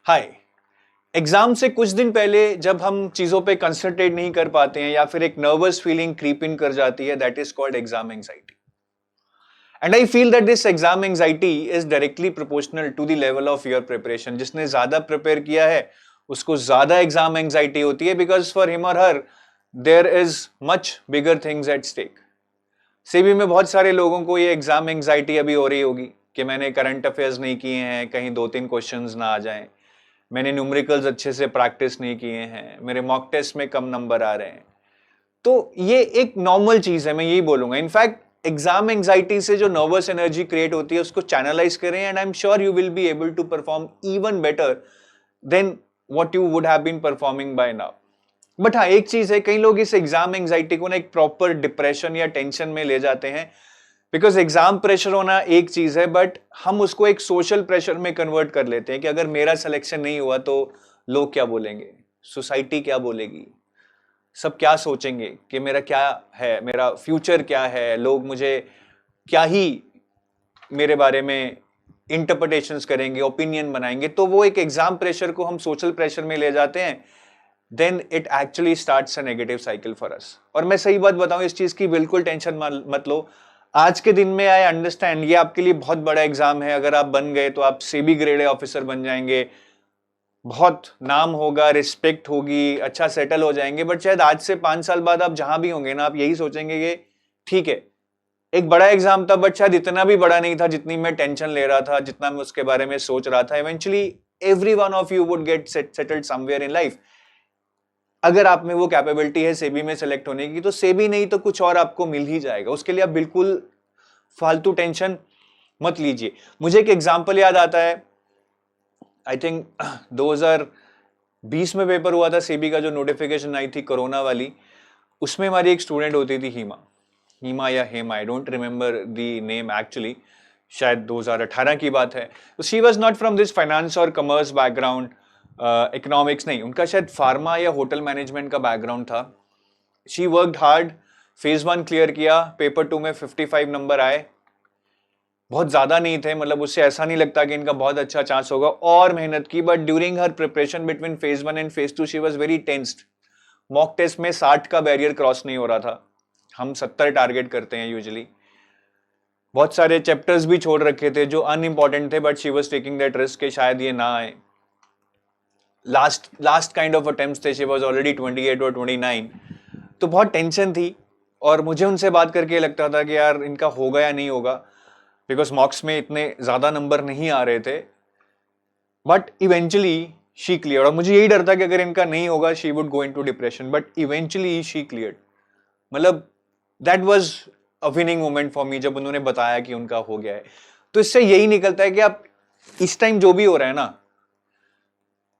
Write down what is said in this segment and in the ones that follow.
हाय। Exam से कुछ दिन पहले जब हम चीजों पे कंसंट्रेट नहीं कर पाते हैं या फिर एक नर्वस फीलिंग क्रीप इन कर जाती है, that is called exam anxiety. And I feel that this exam anxiety is directly proportional to the level of your preparation. जिसने ज्यादा प्रिपेयर किया है उसको ज्यादा एग्जाम एंजाइटी होती है, because for him or her there is much bigger things at stake. सीबी में बहुत सारे लोगों को ये एग्जाम एंजाइटी अभी हो रही होगी कि मैंने करंट अफेयर्स नहीं किए हैं, कहीं 2-3 क्वेश्चंस ना आ जाएं, मैंने न्यूमेरिकल्स अच्छे से प्रैक्टिस नहीं किए हैं, मेरे मॉक टेस्ट में कम नंबर आ रहे हैं। तो ये एक नॉर्मल चीज है, मैं यही बोलूंगा। इनफैक्ट एग्जाम एंजाइटी से जो नर्वस एनर्जी क्रिएट होती है उसको चैनलाइज करें, and I am sure you will be able to perform even better than what you would have been performing by now. But हाँ, एक चीज है, कई लोग इस एग्जाम एंजाइटी को ना एक प्रॉपर डिप्रेशन या टेंशन में ले जाते हैं। बिकॉज एग्जाम प्रेशर होना एक चीज है, बट हम उसको एक सोशल प्रेशर में कन्वर्ट कर लेते हैं कि अगर मेरा सिलेक्शन नहीं हुआ तो लोग क्या बोलेंगे, सोसाइटी क्या बोलेगी, सब क्या सोचेंगे कि मेरा क्या है, मेरा फ्यूचर क्या है, लोग मुझे क्या ही मेरे बारे में इंटरप्रिटेशंस करेंगे, ओपिनियन बनाएंगे। तो वो एक एग्जाम प्रेशर को हम सोशल प्रेशर में ले जाते हैं, then it actually starts a negative cycle for us. और मैं सही बात बताऊं, इस चीज की बिल्कुल टेंशन मत लो। आज के दिन में आई अंडरस्टैंड ये आपके लिए बहुत बड़ा एग्जाम है। अगर आप बन गए तो आप सेबी ग्रेड ए ऑफिसर बन जाएंगे, बहुत नाम होगा, रिस्पेक्ट होगी, अच्छा सेटल हो जाएंगे। बट शायद आज से 5 साल बाद आप जहां भी होंगे ना, आप यही सोचेंगे कि ठीक है, एक बड़ा एग्जाम था बट शायद इतना भी बड़ा नहीं था जितनी मैं टेंशन ले रहा था, जितना मैं उसके बारे में सोच रहा था। Eventually every one of you would get settled somewhere in life. अगर आप में वो कैपेबिलिटी है सेबी में सेलेक्ट होने की, तो सेबी नहीं तो कुछ और आपको मिल ही जाएगा। उसके लिए आप बिल्कुल फालतू टेंशन मत लीजिए। मुझे एक एग्जांपल याद आता है, आई थिंक 2020 में पेपर हुआ था सेबी का, जो नोटिफिकेशन आई थी कोरोना वाली। उसमें हमारी एक स्टूडेंट होती थी हीमा या Hema, I don't remember the name actually, शायद 2018 की बात है। तो she was not from this finance और कॉमर्स बैकग्राउंड, इकोनॉमिक्स नहीं, उनका शायद फार्मा या होटल मैनेजमेंट का बैकग्राउंड था। She worked hard, phase 1 clear किया, पेपर 2 में 55 नंबर आए, बहुत ज्यादा नहीं थे, मतलब उससे ऐसा नहीं लगता कि इनका बहुत अच्छा चांस होगा, और मेहनत की। But during her preparation between phase 1 and phase 2 she was very tensed. Mock test में 60 का बैरियर क्रॉस नहीं हो रहा था, हम 70 टारगेट करते हैं यूजुअली। बहुत सारे चैप्टर्स भी छोड़ रखे थे जो अनइंपॉर्टेंट थे, but she was taking that risk कि शायद ये ना आए। लास्ट काइंड ऑफ अटेम्प्ट्स थे, शी वाज ऑलरेडी 28 और 29। तो बहुत टेंशन थी, और मुझे उनसे बात करके लगता था कि यार इनका होगा या नहीं होगा, बिकॉज मॉक्स में इतने ज्यादा नंबर नहीं आ रहे थे। बट इवेंचुअली शी क्लियर, और मुझे यही डर था कि अगर इनका नहीं होगा she would go into depression, but eventually she clear. मतलब that was a winning moment for me, जब उन्होंने बताया कि उनका हो गया है। तो इससे यही निकलता है कि आप इस टाइम जो भी हो रहा है ना,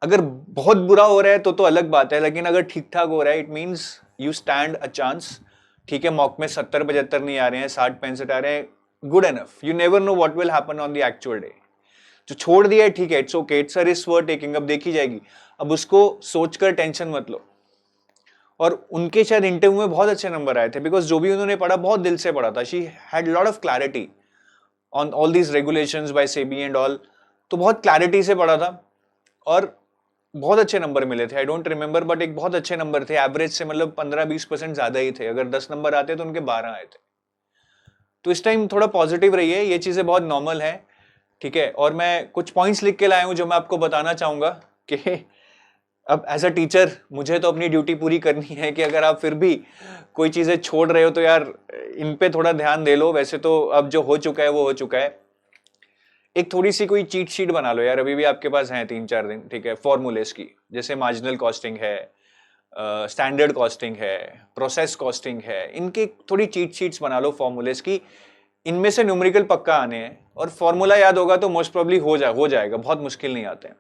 अगर बहुत बुरा हो रहा है तो अलग बात है, लेकिन अगर ठीक ठाक हो रहा है, it means you stand a chance. ठीक है, मॉक में 70-75 नहीं आ रहे हैं, 60-65 आ रहे हैं, good enough. You never know what will happen on the actual day. जो छोड़ दिया है ठीक है, it's okay, it's a risk worth taking, अब देखी जाएगी। अब उसको सोचकर टेंशन मत लो। और उनके शायद इंटरव्यू में बहुत अच्छे नंबर आए थे, बिकॉज जो भी उन्होंने पढ़ा बहुत दिल से पढ़ा था। She had lot of clarity on all these regulations by SEBI and all. तो बहुत क्लैरिटी से पढ़ा था, और बहुत अच्छे नंबर मिले थे। आई डोंट रिमेंबर, बट एक बहुत अच्छे नंबर थे, एवरेज से मतलब 15-20% ज्यादा ही थे। अगर 10 नंबर आते तो उनके 12 आए थे। तो इस टाइम थोड़ा पॉजिटिव रहिए, ये चीजें बहुत नॉर्मल है। ठीक है, और मैं कुछ पॉइंट्स लिख के लाया हूं जो मैं आपको बताना चाहूंगा कि अब एज अ टीचर मुझे तो अपनी ड्यूटी पूरी करनी है, कि अगर आप फिर भी कोई चीजें छोड़ रहे हो तो यार इन पे थोड़ा ध्यान दे लो। वैसे तो अब जो हो चुका है वो हो चुका है। एक थोड़ी सी कोई चीट शीट बना लो यार, अभी भी आपके पास है 3-4 दिन। ठीक है, फॉर्मूलेस की, जैसे मार्जिनल कॉस्टिंग है, स्टैंडर्ड कॉस्टिंग है, प्रोसेस कॉस्टिंग है, इनकी थोड़ी चीट शीट्स बना लो फॉर्मूलेस की। इनमें से न्यूमेरिकल पक्का आने हैं, और फॉर्मूला याद होगा तो मोस्ट प्रोबेबली हो जाएगा, बहुत मुश्किल नहीं आते हैं।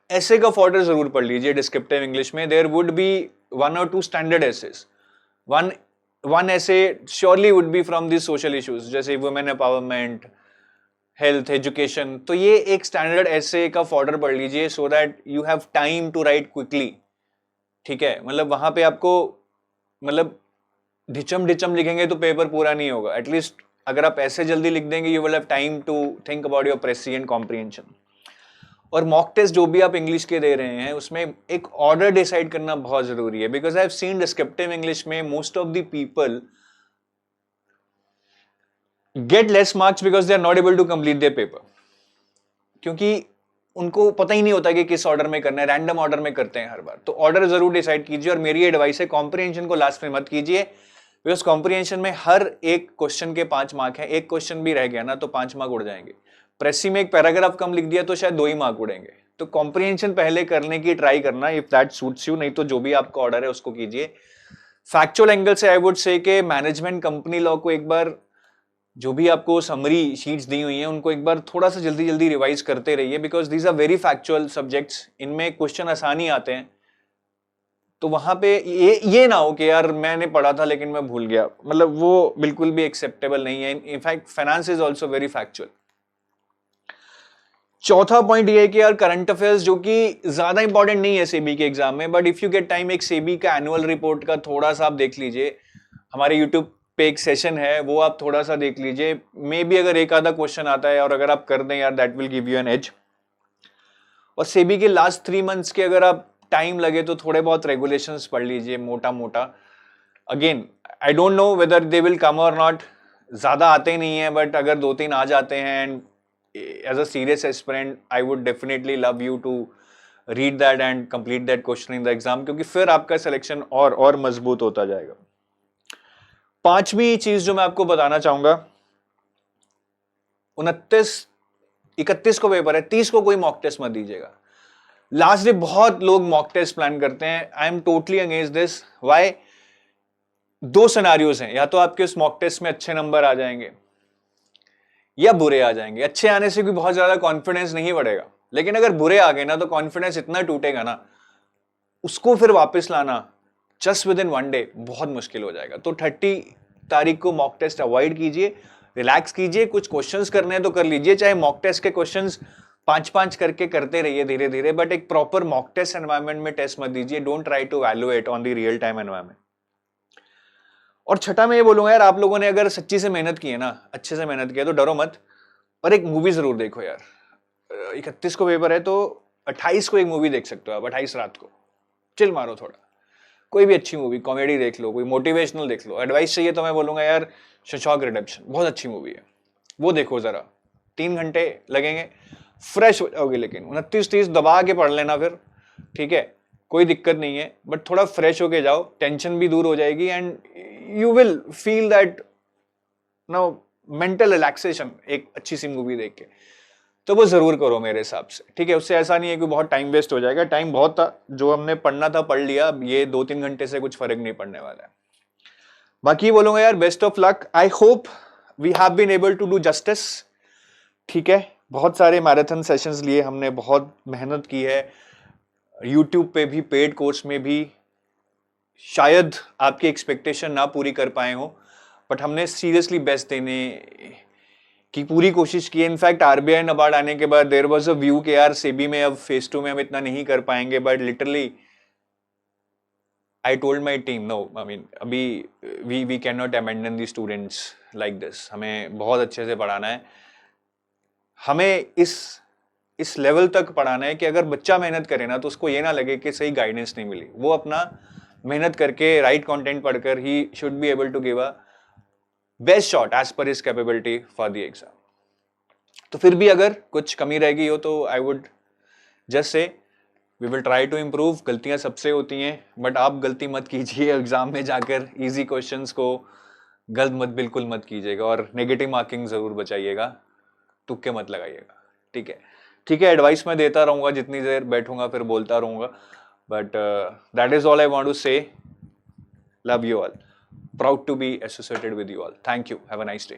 ऐसे का फॉर्डर जरूर पढ़ लीजिए डिस्क्रिप्टिव इंग्लिश में। There would be 1 or 2 standard essays. One essay surely would be from this social issues, जैसे वुमेन एम्पावरमेंट, हेल्थ, एजुकेशन। तो ये एक स्टैंडर्ड ऐसे का फॉर्डर पढ़ लीजिए, so that you have time to write quickly. ठीक है, मतलब वहां पे आपको, मतलब ढिचम ढिचम लिखेंगे तो पेपर पूरा नहीं होगा। एटलीस्ट अगर आप ऐसे जल्दी लिख देंगे, you will have time to think about your president comprehension. और मॉक टेस्ट जो भी आप इंग्लिश के दे रहे हैं उसमें एक ऑर्डर डिसाइड करना बहुत जरूरी है, because I have seen descriptive English में most of the people get less marks because they are not able to complete their paper, क्योंकि उनको पता ही नहीं होता कि किस ऑर्डर में करना है, रैंडम ऑर्डर में करते हैं हर बार। तो ऑर्डर जरूर डिसाइड कीजिए, और मेरी एडवाइस है कॉम्प्रिहेंशन को लास्ट में मत कीजिए, बिकॉज कॉम्प्रिहेंशन में हर एक क्वेश्चन के 5 मार्क है, एक क्वेश्चन भी रह गया ना तो 5 मार्क उड़ जाएंगे। प्रेसी में एक पैराग्राफ कम लिख दिया तो शायद 2 ही मार्क उड़ेंगे। तो कॉम्प्रिहेंशन पहले करने की ट्राई करना, इफ दैट सूट्स यू, नहीं तो जो भी आपका ऑर्डर है उसको कीजिए। फैक्चुअल एंगल से आई वुड से कि मैनेजमेंट कंपनी लॉ को एक बार, जो भी आपको समरी शीट्स दी हुई हैं उनको एक बार थोड़ा सा जल्दी जल्दी रिवाइज करते रहिए, because these are very factual subjects, इनमें क्वेश्चन आसानी आते हैं। तो वहां पे ये ना हो कि यार मैंने पढ़ा था लेकिन मैं भूल गया, मतलब वो बिल्कुल भी एक्सेप्टेबल नहीं है। In fact finance is also very factual. चौथा पॉइंट ये है कि यार करंट अफेयर्स, जो कि ज्यादा इंपॉर्टेंट नहीं है सेबी के एग्जाम में, but if you get time एक सेबी का एनुअल रिपोर्ट का थोड़ा सा आप देख लीजिए। हमारे यूट्यूब पे एक सेशन है, वो आप थोड़ा सा देख लीजिए। मे बी अगर एक आधा क्वेश्चन आता है और अगर आप कर दें यार, that will give you an edge. और सेबी के लास्ट 3 मंथ्स के अगर आप टाइम लगे तो थोड़े बहुत रेगुलेशंस पढ़ लीजिए मोटा मोटा। Again I don't know whether they will come और नॉट, ज्यादा आते ही नहीं है, बट अगर 2-3 आ जाते हैं, and as a serious aspirant I would definitely love you to read that and complete that question in the exam, क्योंकि फिर आपका सिलेक्शन और मजबूत होता जाएगा। 5वीं चीज जो मैं आपको बताना चाहूंगा, 29-31 को पेपर है, 30 को कोई मॉक टेस्ट मत दीजिएगा। लास्ट डे बहुत लोग मॉक टेस्ट प्लान करते हैं, I am totally against this. Why? 2 scenarios हैं, या तो आपके उस मॉक टेस्ट में अच्छे नंबर आ जाएंगे या बुरे आ जाएंगे। अच्छे आने से भी बहुत ज्यादा कॉन्फिडेंस नहीं बढ़ेगा, लेकिन अगर बुरे आ गए ना तो कॉन्फिडेंस इतना टूटेगा ना, उसको फिर वापस लाना जस्ट विद इन 1 डे बहुत मुश्किल हो जाएगा। तो 30 तारीख को मॉक टेस्ट अवॉइड कीजिए, रिलैक्स कीजिए, कुछ क्वेश्चंस करने हैं तो कर लीजिए, चाहे मॉक टेस्ट के क्वेश्चंस 5-5 करके करते रहिए धीरे धीरे, बट एक प्रॉपर मॉक टेस्ट एनवायरनमेंट में टेस्ट मत दीजिए। Don't try to evaluate on the real time environment. और छठा मैं ये बोलूंगा यार, आप लोगों ने अगर सच्ची से मेहनत की है ना, अच्छे से मेहनत किया, तो डरो मत, और एक मूवी जरूर देखो यार। 31 को पेपर है तो 28 को एक मूवी देख सकते हो आप, 28 रात को चिल मारो थोड़ा, कोई भी अच्छी मूवी, कॉमेडी देख लो, कोई मोटिवेशनल देख लो। एडवाइस चाहिए तो मैं बोलूंगा यार शॉशैंक रिडेम्पशन बहुत अच्छी मूवी है, वो देखो जरा, 3 घंटे लगेंगे, फ्रेश हो जाओगे। लेकिन 29-30 दबा के पढ़ लेना फिर, ठीक है, कोई दिक्कत नहीं है, बट थोड़ा फ्रेश होके जाओ, टेंशन भी दूर हो जाएगी, and you will feel that no mental relaxation एक अच्छी सी मूवी देख के। तो वो जरूर करो मेरे हिसाब से, ठीक है। उससे ऐसा नहीं है कि बहुत टाइम वेस्ट हो जाएगा, टाइम बहुत था, जो हमने पढ़ना था पढ़ लिया, ये 2-3 घंटे से कुछ फर्क नहीं पड़ने वाला है। बाकी बोलूंगा यार best of luck, I hope we have been able to do justice, ठीक है। बहुत सारे मैराथन सेशंस लिए हमने, बहुत मेहनत की है, यूट्यूब पे भी, पेड कोर्स में भी। शायद आपकी एक्सपेक्टेशन ना पूरी कर पाए हो, बट हमने सीरियसली बेस्ट देने की पूरी कोशिश की है। इनफैक्ट आरबीआई नबार्ड आने के बाद देयर वाज अ व्यू कि यार सेबी में अब फेज 2 में हम इतना नहीं कर पाएंगे, but literally I told my team no, I mean अभी we can not abandon the students like this, हमें बहुत अच्छे से पढ़ाना है, हमें इस लेवल तक पढ़ाना है कि अगर बच्चा मेहनत करे ना तो उसको ये ना लगे कि सही गाइडेंस नहीं मिली। वो अपना मेहनत करके राइट कंटेंट पढ़कर ही should be able to give a best shot as per his capability for the exam. तो फिर भी अगर कुछ कमी रह गई हो तो I would just say we will try to improve. गलतियां सबसे होती हैं, बट आप गलती मत कीजिए एग्जाम में जाकर, इजी क्वेश्चंस को गलत मत, बिल्कुल मत कीजिएगा, और नेगेटिव मार्किंग जरूर बचाइएगा, तुक्के मत लगाइएगा, ठीक है। ठीक है, एडवाइस मैं देता रहूंगा, जितनी देर बैठूंगा फिर बोलता रहूंगा, but that is all I want to say. Love you all, proud to be associated with you all. Thank you. Have a nice day.